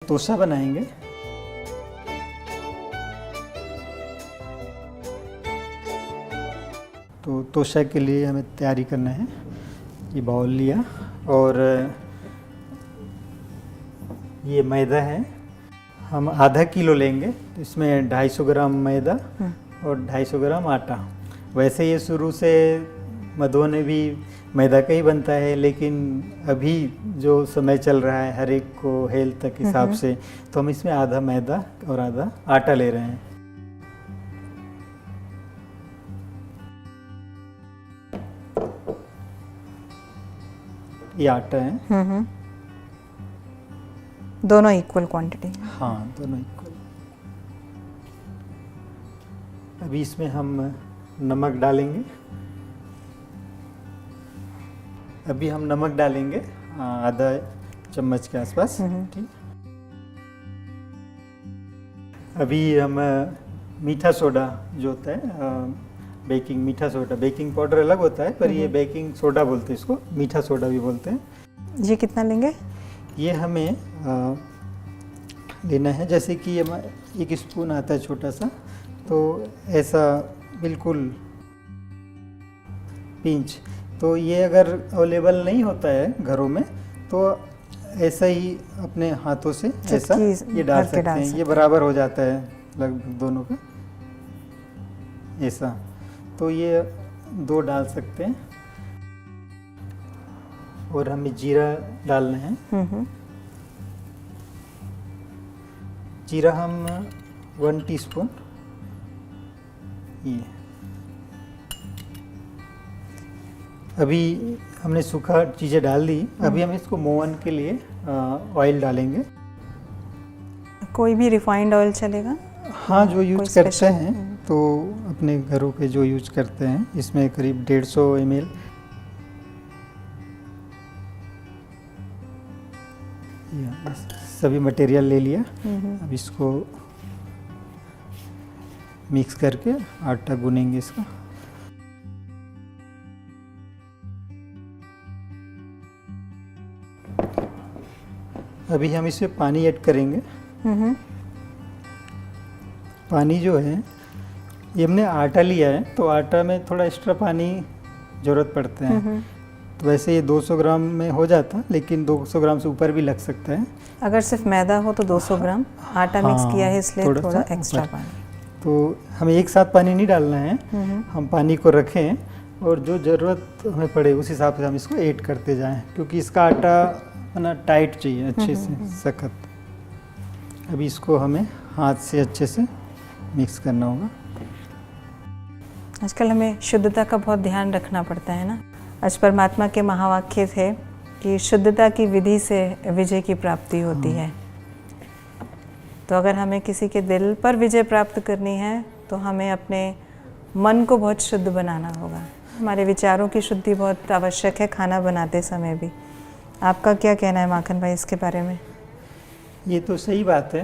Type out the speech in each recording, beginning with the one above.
तोशा बनाएंगे। तो तोशा के लिए हमें तैयारी करना है। ये बाउल लिया और ये मैदा है, हम आधा किलो लेंगे। इसमें 250 ग्राम मैदा और 250 ग्राम आटा। वैसे ये शुरू से मधो ने भी मैदा का ही बनता है, लेकिन अभी जो समय चल रहा है हर एक को हेल्थ के हिसाब से, तो हम इसमें आधा मैदा और आधा आटा ले रहे हैं। ये आटा है। दोनों इक्वल क्वांटिटी? हाँ, दोनों इक्वल। अभी इसमें हम नमक डालेंगे। अभी हम नमक डालेंगे आधा चम्मच के आसपास। ठीक। अभी हम मीठा सोडा जो होता है, बेकिंग मीठा सोडा, बेकिंग पाउडर अलग होता है पर ये बेकिंग सोडा बोलते हैं इसको, मीठा सोडा भी बोलते हैं। ये कितना लेंगे? ये हमें लेना है, जैसे कि एक स्पून आता है छोटा सा, तो ऐसा बिल्कुल पिंच। तो ये अगर अवेलेबल नहीं होता है घरों में तो ऐसा ही अपने हाथों से ऐसा ये डाल सकते हैं। ये बराबर हो जाता है लगभग दोनों का, ऐसा। तो ये 2 डाल सकते हैं। और हमें जीरा डालना है। जीरा हम 1 टीस्पून। ये अभी हमने सूखा चीज़ें डाल दी। अभी हम इसको मोवन के लिए ऑयल डालेंगे। कोई भी रिफाइंड ऑयल चलेगा? हाँ, जो यूज करते हैं, तो अपने घरों पे जो यूज करते हैं। इसमें करीब 150 ml। सभी मटेरियल ले लिया। अब इसको मिक्स करके आटा गूनेंगे इसका। अभी हम इसमें पानी ऐड करेंगे। पानी जो है, ये हमने आटा लिया है तो आटा में थोड़ा एक्स्ट्रा पानी ज़रूरत पड़ता है। तो वैसे ये 200 ग्राम में हो जाता, लेकिन 200 ग्राम से ऊपर भी लग सकता है। अगर सिर्फ मैदा हो तो 200 ग्राम, आटा मिक्स किया है इसलिए थोड़ा एक्स्ट्रा पानी। तो हमें एक साथ पानी नहीं डालना है, हम पानी को रखें और जो ज़रूरत हमें पड़े उस हिसाब से हम इसको ऐड करते जाएं, क्योंकि इसका आटा ना टाइट चाहिए, अच्छे से सख्त। अभी इसको हमें हाथ से अच्छे से मिक्स करना होगा। आजकल हमें शुद्धता का बहुत ध्यान रखना पड़ता है ना। आज परमात्मा के महावाक्य थे कि शुद्धता की विधि से विजय की प्राप्ति होती है। तो अगर हमें किसी के दिल पर विजय प्राप्त करनी है तो हमें अपने मन को बहुत शुद्ध बनाना होगा। हमारे विचारों की शुद्धि बहुत आवश्यक है खाना बनाते समय भी। आपका क्या कहना है माखन भाई इसके बारे में? ये तो सही बात है,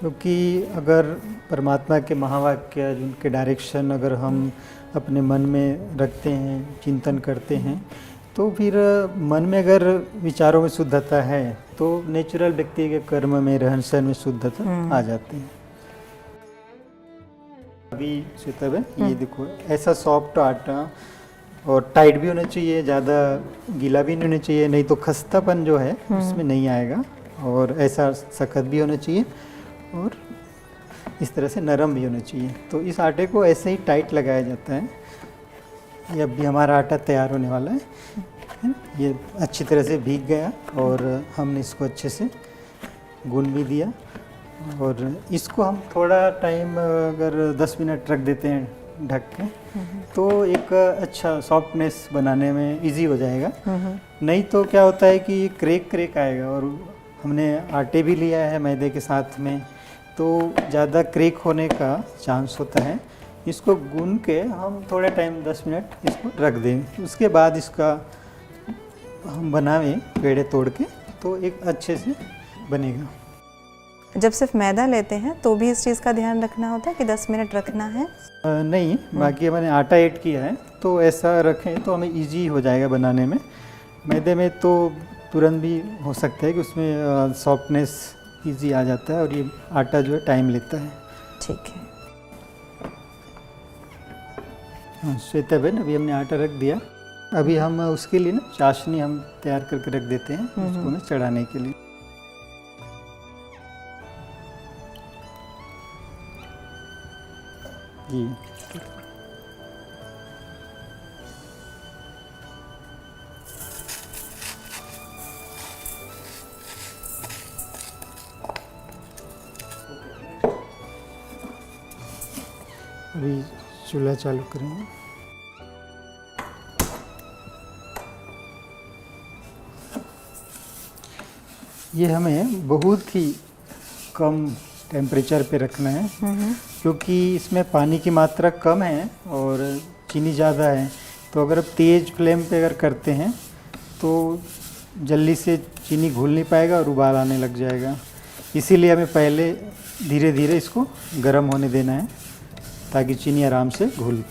क्योंकि अगर परमात्मा के महावाक्य, जिनके डायरेक्शन अगर हम अपने मन में रखते हैं, चिंतन करते हैं, तो फिर मन में अगर विचारों में शुद्धता है तो नेचुरल व्यक्ति के कर्म में, रहन सहन में शुद्धता आ जाती है। अभी श्वेता बहन, ये देखो, ऐसा सॉफ्ट आटा और टाइट भी होना चाहिए, ज़्यादा गीला भी नहीं होना चाहिए, नहीं तो खस्तापन जो है उसमें नहीं आएगा। और ऐसा सख्त भी होना चाहिए और इस तरह से नरम भी होना चाहिए। तो इस आटे को ऐसे ही टाइट लगाया जाता है। ये अभी हमारा आटा तैयार होने वाला है। ये अच्छी तरह से भीग गया और हमने इसको अच्छे से गूंद भी दिया। और इसको हम थोड़ा टाइम अगर 10 मिनट रख देते हैं ढक के, तो एक अच्छा सॉफ्टनेस बनाने में इजी हो जाएगा। नहीं तो क्या होता है कि क्रेक आएगा, और हमने आटे भी लिया है मैदे के साथ में, तो ज़्यादा क्रेक होने का चांस होता है। इसको गूंद के हम थोड़ा टाइम 10 मिनट इसको रख दें, उसके बाद इसका हम बनावें पेड़े तोड़ के, तो एक अच्छे से बनेगा। जब सिर्फ मैदा लेते हैं तो भी इस चीज़ का ध्यान रखना होता है कि 10 मिनट रखना है? नहीं, बाकी मैंने आटा ऐड किया है तो ऐसा रखें तो हमें इजी हो जाएगा बनाने में। मैदे में तो तुरंत भी हो सकता है कि उसमें सॉफ्टनेस इजी आ जाता है, और ये आटा जो है टाइम लेता है। ठीक है। हाँ, श्वेता बहन, अभी हमने आटा रख दिया। अभी हम उसके लिए ना चाशनी हम तैयार करके रख देते हैं उसको ना चढ़ाने के लिए। जी, अभी चूल्हा चालू करेंगे। ये हमें बहुत ही कम टेम्परेचर पे रखना है, क्योंकि इसमें पानी की मात्रा कम है और चीनी ज़्यादा है। तो अगर आप तेज़ फ्लेम पे अगर करते हैं तो जल्दी से चीनी घुल नहीं पाएगा और उबाल आने लग जाएगा। इसीलिए हमें पहले धीरे धीरे इसको गर्म होने देना है ताकि चीनी आराम से घुल।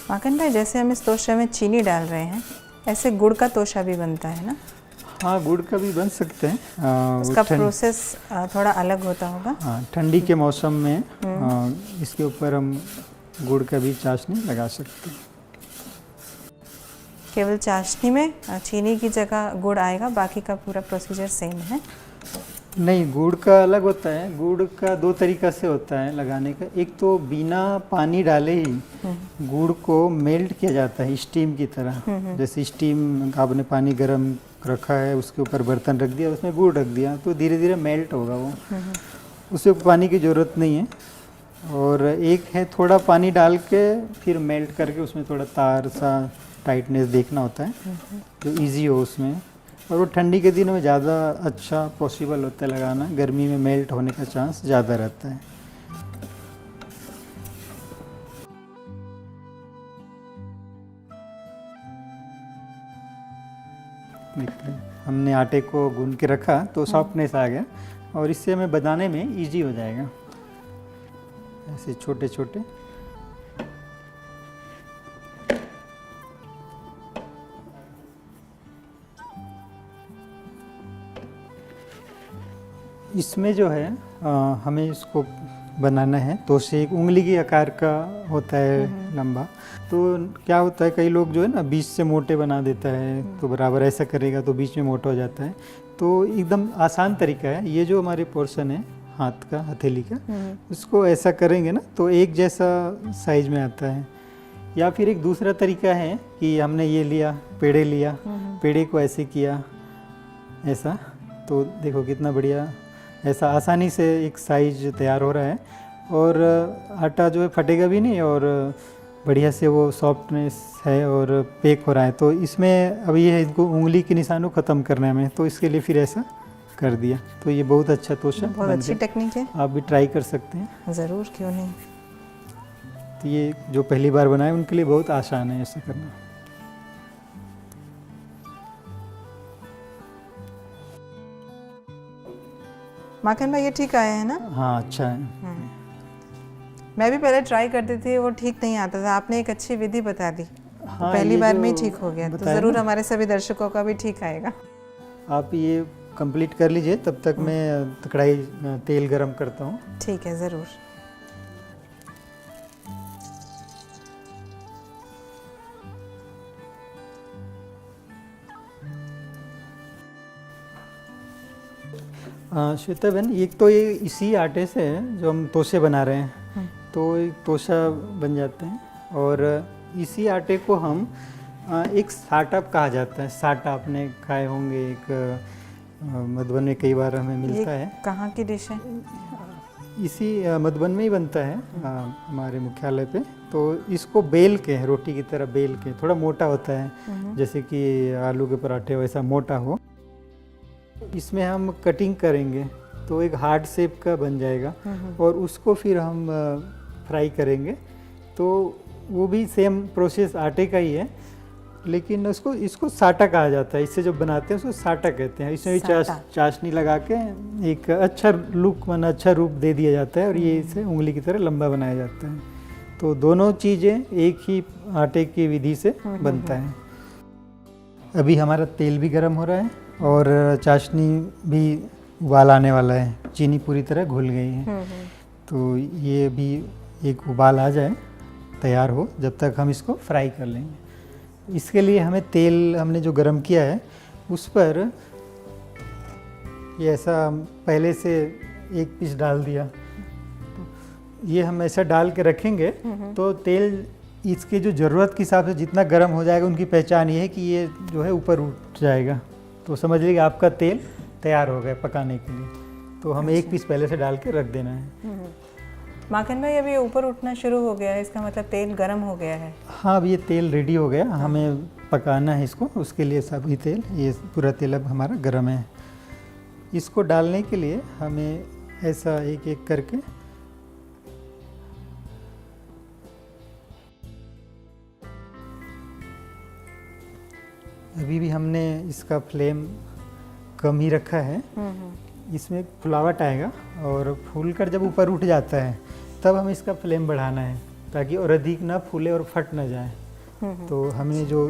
माखन भाई, जैसे हम इस तोशा में चीनी डाल रहे हैं, ऐसे गुड़ का तोशा भी बनता है ना? हाँ, गुड़ का भी बन सकते हैं। उसका प्रोसेस थोड़ा अलग होता होगा। हाँ, ठंडी के मौसम में इसके ऊपर हम गुड़ का भी चाशनी लगा सकते हैं। केवल चाशनी में चीनी की जगह गुड़ आएगा, बाकी का पूरा प्रोसीजर सेम है? नहीं, गुड़ का अलग होता है। गुड़ का दो तरीका से होता है लगाने का। एक तो बिना पानी डाले ही गुड़ को मेल्ट किया जाता है स्टीम की तरह। जैसे स्टीम, आपने पानी गर्म रखा है, उसके ऊपर बर्तन रख दिया, उसमें गुड़ रख दिया, तो धीरे धीरे मेल्ट होगा वो। उससे पानी की ज़रूरत नहीं है। और एक है थोड़ा पानी डाल के फिर मेल्ट करके उसमें थोड़ा तार सा टाइटनेस देखना होता है जो इजी हो उसमें। और वो ठंडी के दिनों में ज़्यादा अच्छा पॉसिबल होता है लगाना, गर्मी में मेल्ट होने का चांस ज़्यादा रहता है। हमने आटे को गूंद के रखा तो सॉफ्टनेस आ गया, और इससे हमें बनाने में इजी हो जाएगा। ऐसे छोटे छोटे इसमें जो है हमें इसको बनाना है तो से एक उंगली के आकार का होता है लंबा। तो क्या होता है, कई लोग जो है ना बीच से मोटे बना देता है, तो बराबर ऐसा करेगा तो बीच में मोटा हो जाता है। तो एकदम आसान तरीका है, ये जो हमारे पोर्शन है हाथ का, हथेली का, उसको ऐसा करेंगे ना तो एक जैसा साइज में आता है। या फिर एक दूसरा तरीका है कि हमने ये लिया, पेड़े लिया, पेड़े को ऐसे किया ऐसा, तो देखो कितना बढ़िया, ऐसा आसानी से एक साइज तैयार हो रहा है। और आटा जो है फटेगा भी नहीं, और बढ़िया से वो सॉफ्टनेस है और पेक हो रहा है। तो इसमें अब ये है, इनको उंगली के निशानों ख़त्म करना है हमें, तो इसके लिए फिर ऐसा कर दिया। तो ये बहुत अच्छा तोशा, बहुत अच्छी टेक्निक है, आप भी ट्राई कर सकते हैं। ज़रूर, क्यों नहीं। तो ये जो पहली बार बनाए उनके लिए बहुत आसान है ऐसा करना। माखन भाई, ये ठीक आया है ना? हाँ, अच्छा है। मैं भी पहले ट्राई करती थी, वो ठीक नहीं आता था। आपने एक अच्छी विधि बता दी, हाँ, पहली बार में ही ठीक हो गया। तो ज़रूर ना, हमारे सभी दर्शकों का भी ठीक आएगा। आप ये कंप्लीट कर लीजिए, तब तक मैं कढ़ाई तेल गरम करता हूँ। ठीक है, ज़रूर। श्वेता बहन, एक तो ये इसी आटे से जो हम तोशे बना रहे हैं, तो एक तोशा बन जाते हैं। और इसी आटे को हम एक साटा कहा जाता है। साटा आपने खाए होंगे, एक मधुबन में कई बार हमें मिलता है। कहाँ की डिश है? इसी मधुबन में ही बनता है हमारे मुख्यालय पे। तो इसको बेल के, रोटी की तरह बेल के, थोड़ा मोटा होता है, जैसे कि आलू के पराठे वैसा मोटा हो। इसमें हम कटिंग करेंगे तो एक हार्ड शेप का बन जाएगा, और उसको फिर हम फ्राई करेंगे। तो वो भी सेम प्रोसेस आटे का ही है, लेकिन इसको साटा कहा जाता है। इससे जो बनाते हैं उसको साटा कहते हैं। इसमें भी चाशनी लगा के एक अच्छा लुक, माना अच्छा रूप दे दिया जाता है, और ये इसे उंगली की तरह लंबा बनाया जाता है। तो दोनों चीज़ें एक ही आटे की विधि से बनता है। अभी हमारा तेल भी गर्म हो रहा है और चाशनी भी उबाल आने वाला है, चीनी पूरी तरह घुल गई है। तो ये भी एक उबाल आ जाए, तैयार हो, जब तक हम इसको फ्राई कर लेंगे। इसके लिए हमें तेल हमने जो गरम किया है उस पर ये ऐसा पहले से एक पीस डाल दिया। तो ये हम ऐसा डाल के रखेंगे तो तेल इसके जो ज़रूरत के हिसाब से जितना गर्म हो जाएगा, उनकी पहचान ये है कि ये जो है ऊपर उठ जाएगा। तो समझ लीजिए आपका तेल तैयार हो गया पकाने के लिए। तो हमें एक पीस पहले से डाल के रख देना है। माखन भाई, अभी ऊपर उठना शुरू हो गया है, इसका मतलब तेल गर्म हो गया है। हाँ, अब ये तेल रेडी हो गया, हमें पकाना है इसको। उसके लिए सभी तेल, ये पूरा तेल अब हमारा गर्म है। इसको डालने के लिए हमें ऐसा एक एक करके अभी भी हमने इसका फ्लेम कम ही रखा है। इसमें फुलावट आएगा और फूलकर जब ऊपर उठ जाता है तब हमें इसका फ्लेम बढ़ाना है, ताकि और अधिक ना फूले और फट ना जाए। तो हमें जो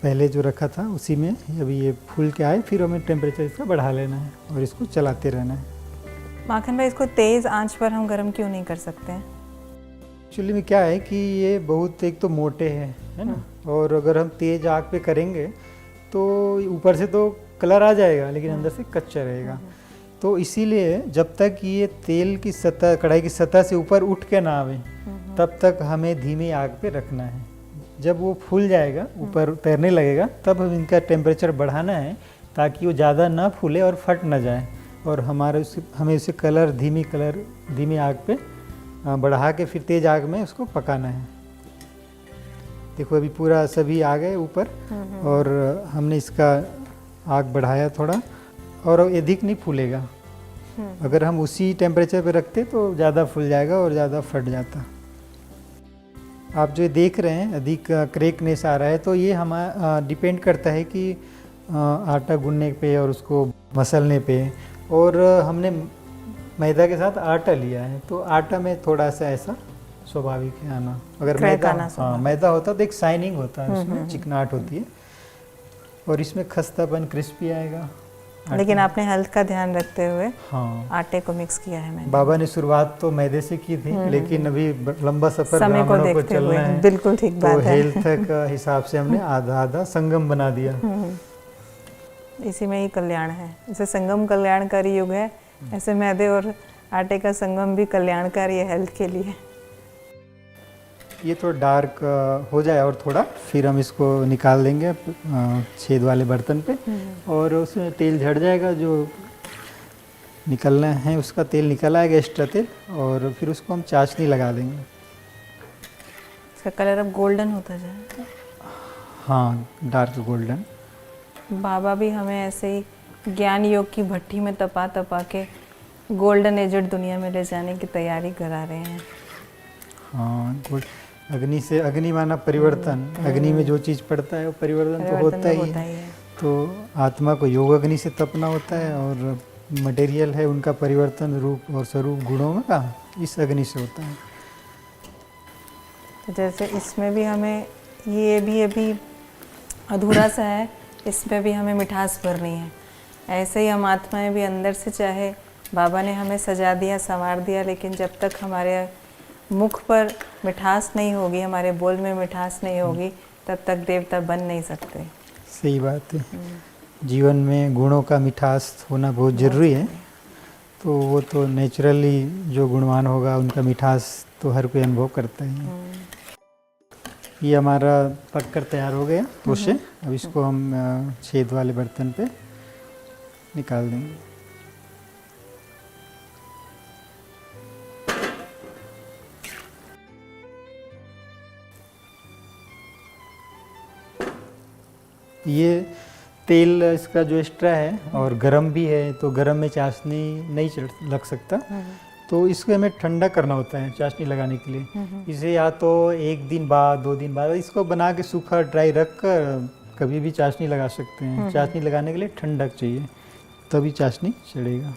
पहले जो रखा था उसी में अभी ये फूल के आए, फिर हमें टेम्परेचर इसका बढ़ा लेना है और इसको चलाते रहना है। माखन भाई, इसको तेज़ आंच पर हम गर्म क्यों नहीं कर सकते हैं? एक्चुअली में क्या है कि ये बहुत एक तो मोटे हैं, है ना, और अगर हम तेज़ आग पे करेंगे तो ऊपर से तो कलर आ जाएगा लेकिन अंदर से कच्चा रहेगा। तो इसीलिए जब तक ये तेल की सतह, कढ़ाई की सतह से ऊपर उठ के ना आवे तब तक हमें धीमी आग पे रखना है। जब वो फूल जाएगा, ऊपर तैरने लगेगा, तब हम इनका टेम्परेचर बढ़ाना है ताकि वो ज़्यादा ना फूले और फट ना जाए। और हमें उसे धीमी आग पे बढ़ा के फिर तेज़ आग में उसको पकाना है। देखो अभी पूरा सभी आ गए ऊपर और हमने इसका आग बढ़ाया थोड़ा, और अधिक नहीं फूलेगा। अगर हम उसी टेम्परेचर पे रखते तो ज़्यादा फूल जाएगा और ज़्यादा फट जाता। आप जो देख रहे हैं अधिक क्रेकनेस आ रहा है, तो ये हमारा डिपेंड करता है कि आटा गूंदने पे और उसको मसलने पे। और हमने मैदा के साथ आटा लिया है, तो आटा में थोड़ा सा ऐसा स्वाभाविक है आना। अगर मैदा होता तो एक शाइनिंग होता है, उसमें चिकनाहट होती है और इसमें खस्तापन, क्रिस्पी आएगा। लेकिन आपने हेल्थ का ध्यान रखते हुए आटे को मिक्स किया है। मैंने बाबा ने शुरुआत तो मैदे से की थी, लेकिन अभी लंबा सफर ब्राह्मणों को चलना है, बिल्कुल ठीक बात है। हेल्थ का हिसाब से हमने आधा आधा संगम बना दिया। इसी में ही कल्याण है। जैसे संगम कल्याणकारी युग है, ऐसे मैदे और आटे का संगम भी कल्याणकारी है हेल्थ के लिए। ये थोड़ा डार्क हो जाए और थोड़ा, फिर हम इसको निकाल देंगे छेद वाले बर्तन पे, और उसमें तेल झड़ जाएगा। जो निकलना है उसका तेल निकल आएगा, एक्स्ट्रा तेल, और फिर उसको हम चाशनी लगा देंगे। इसका कलर अब गोल्डन होता जाए। हाँ, डार्क गोल्डन। बाबा भी हमें ऐसे ही ज्ञान योग की भट्टी में तपा तपा के गोल्डन एजड दुनिया में ले जाने की तैयारी करा रहे हैं। हाँ, अग्नि से, अग्नि माना परिवर्तन। अग्नि में जो चीज़ पड़ता है वो परिवर्तन तो होता ही है। तो आत्मा को योग अग्नि से तपना होता है, और मटेरियल है उनका परिवर्तन रूप और स्वरूप गुणों में का इस अग्नि से होता है। तो जैसे इसमें भी हमें ये भी अभी अधूरा सा है, इसमें भी हमें मिठास भरनी है। ऐसे ही हम आत्माएं भी अंदर से, चाहे बाबा ने हमें सजा दिया, संवार दिया, लेकिन जब तक हमारे मुख पर मिठास नहीं होगी, हमारे बोल में मिठास नहीं होगी, तब तक देवता बन नहीं सकते। सही बात है। जीवन में गुणों का मिठास होना बहुत ज़रूरी है। तो वो तो नेचुरली जो गुणवान होगा उनका मिठास तो हर कोई अनुभव करता ही है। ये हमारा पककर तैयार हो गया तोशे। अब इसको हम छेद वाले बर्तन पे निकाल देंगे। ये तेल इसका जो एक्स्ट्रा है और गरम भी है, तो गरम में चाशनी नहीं लग सकता, तो इसको हमें ठंडा करना होता है चाशनी लगाने के लिए। इसे या तो 1 दिन बाद, 2 दिन बाद इसको बना के सूखा ड्राई रख कर कभी भी चाशनी लगा सकते हैं। चाशनी लगाने के लिए ठंडक चाहिए, तभी चाशनी चढ़ेगा।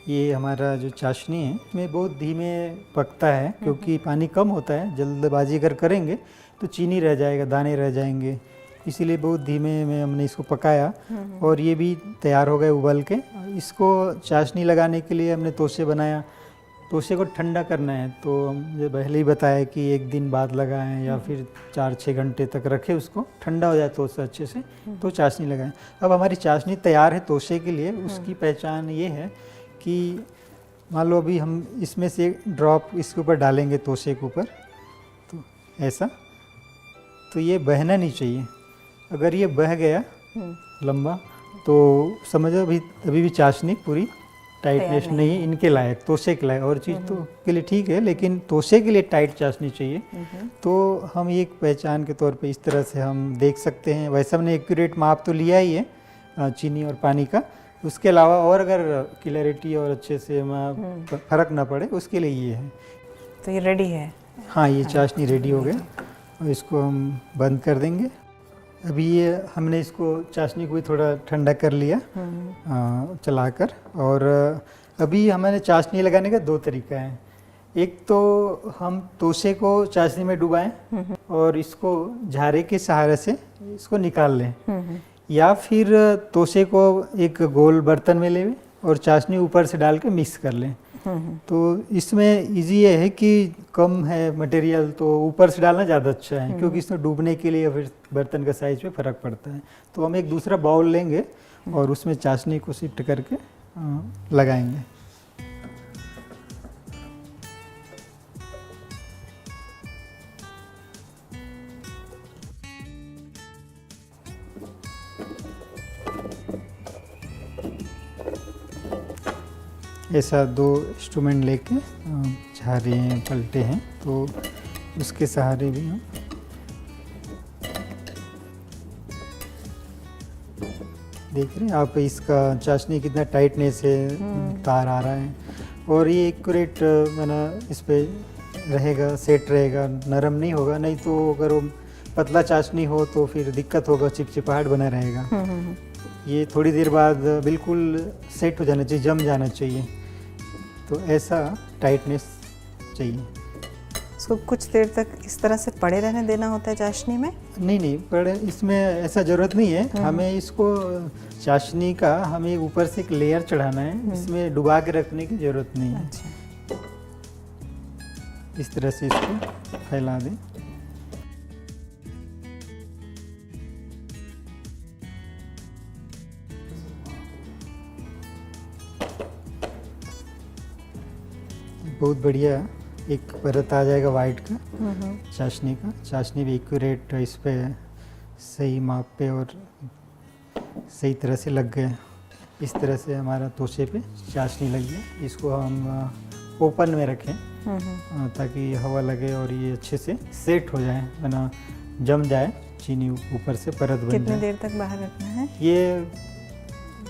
ये हमारा जो चाशनी है इसमें बहुत धीमे पकता है, क्योंकि पानी कम होता है। जल्दबाजी अगर करेंगे तो चीनी रह जाएगा, दाने रह जाएंगे, इसीलिए बहुत धीमे में हमने इसको पकाया और ये भी तैयार हो गए उबल के। इसको चाशनी लगाने के लिए हमने तोशे बनाया। तोशे को ठंडा करना है तो मुझे पहले ही बताया कि एक दिन बाद लगाएं या फिर 4-6 घंटे तक रखें, उसको ठंडा हो जाए तोशा अच्छे से तो चाशनी लगाएं। अब हमारी चाशनी तैयार है तोशे के लिए। उसकी पहचान ये है कि मान लो अभी हम इसमें से एक ड्रॉप इसके ऊपर डालेंगे तोशे के ऊपर, तो ऐसा, तो ये बहना नहीं चाहिए। अगर ये बह गया लंबा तो समझो अभी भी चाशनी पूरी टाइटनेस नहीं है इनके लायक, तोशे के लायक। और चीज़ तो के लिए ठीक है लेकिन तोशे के लिए टाइट चाशनी चाहिए। तो हम ये एक पहचान के तौर पे इस तरह से हम देख सकते हैं। वैसे हमने एक्यूरेट माप तो लिया ही है चीनी और पानी का, उसके अलावा और अगर क्लैरिटी और अच्छे से फर्क ना पड़े उसके लिए ये है। तो ये रेडी है? हाँ, ये चाशनी रेडी हो गया और इसको हम बंद कर देंगे। अभी ये हमने इसको चाशनी को भी थोड़ा ठंडा कर लिया चलाकर। और अभी हमारे चाशनी लगाने का 2 तरीका है। एक तो हम तोशे को चाशनी में डुबाएं और इसको झारे के सहारे से इसको निकाल लें, या फिर तोशे को एक गोल बर्तन में लें और चाशनी ऊपर से डाल के मिक्स कर लें। तो इसमें इजी ये है कि कम है मटेरियल तो ऊपर से डालना ज़्यादा अच्छा है, क्योंकि इसमें डूबने के लिए फिर बर्तन का साइज पे फ़र्क पड़ता है। तो हम एक दूसरा बाउल लेंगे और उसमें चाशनी को शिफ्ट करके लगाएंगे। ऐसा 2 इंस्ट्रूमेंट लेके झारे हैं, पलटे हैं, तो उसके सहारे भी हम देख रहे हैं आप इसका चाशनी कितना टाइटनेस है, तार आ रहा है और ये एक्यूरेट माना इस पे रहेगा, सेट रहेगा, नरम नहीं होगा। नहीं तो अगर वो पतला चाशनी हो तो फिर दिक्कत होगा, चिपचिपाहट बना रहेगा। ये थोड़ी देर बाद बिल्कुल सेट हो जाना चाहिए, जम जाना चाहिए। तो ऐसा टाइटनेस चाहिए। इसको कुछ देर तक इस तरह से पड़े रहने देना होता है चाशनी में? नहीं, पड़े इसमें ऐसा ज़रूरत नहीं है। हमें इसको चाशनी का हमें ऊपर से एक लेयर चढ़ाना है, इसमें डुबा के रखने की ज़रूरत नहीं है। अच्छा। इस तरह से इसको फैला दें। बहुत बढ़िया एक परत आ जाएगा वाइट का चाशनी का। चाशनी भी एक्यूरेट इस पे सही माप पे और सही तरह से लग गया। इस तरह से हमारा तोशे पे चाशनी लग गई। इसको हम ओपन में रखें ताकि हवा लगे और ये अच्छे से सेट हो जाए, वरना जम जाए, चीनी ऊपर से परत बन जाए। कितनी देर तक बाहर रखना है? ये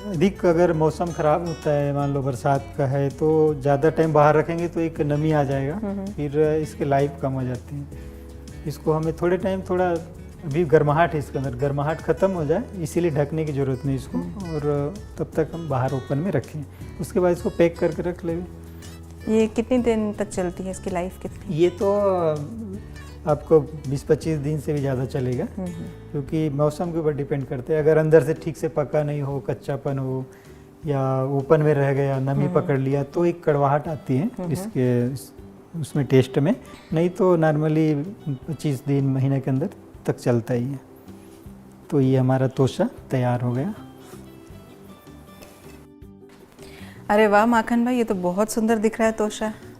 अधिक अगर मौसम ख़राब होता है, मान लो बरसात का है, तो ज़्यादा टाइम बाहर रखेंगे तो एक नमी आ जाएगा, फिर इसके लाइफ कम हो जाती है। इसको हमें थोड़े टाइम, थोड़ा अभी गर्माहट है इसके अंदर, गर्माहट ख़त्म हो जाए इसीलिए ढकने की ज़रूरत नहीं इसको, और तब तक हम बाहर ओपन में रखें। उसके बाद इसको पैक करके रख लेंगे। ये कितनी दिन तक चलती है, इसकी लाइफ कितनी? ये तो आपको 20-25 दिन से भी ज़्यादा चलेगा, क्योंकि मौसम के ऊपर डिपेंड करते हैं। अगर अंदर से ठीक से पका नहीं हो, कच्चापन हो, या ओपन में रह गया, नमी पकड़ लिया, तो एक कड़वाहट आती है इसके उसमें टेस्ट में। नहीं तो नॉर्मली 25 दिन, महीने के अंदर तक चलता ही है। तो ये हमारा तोशा तैयार हो गया। अरे वाह माखन भाई, ये तो बहुत सुंदर दिख रहा है तोशा।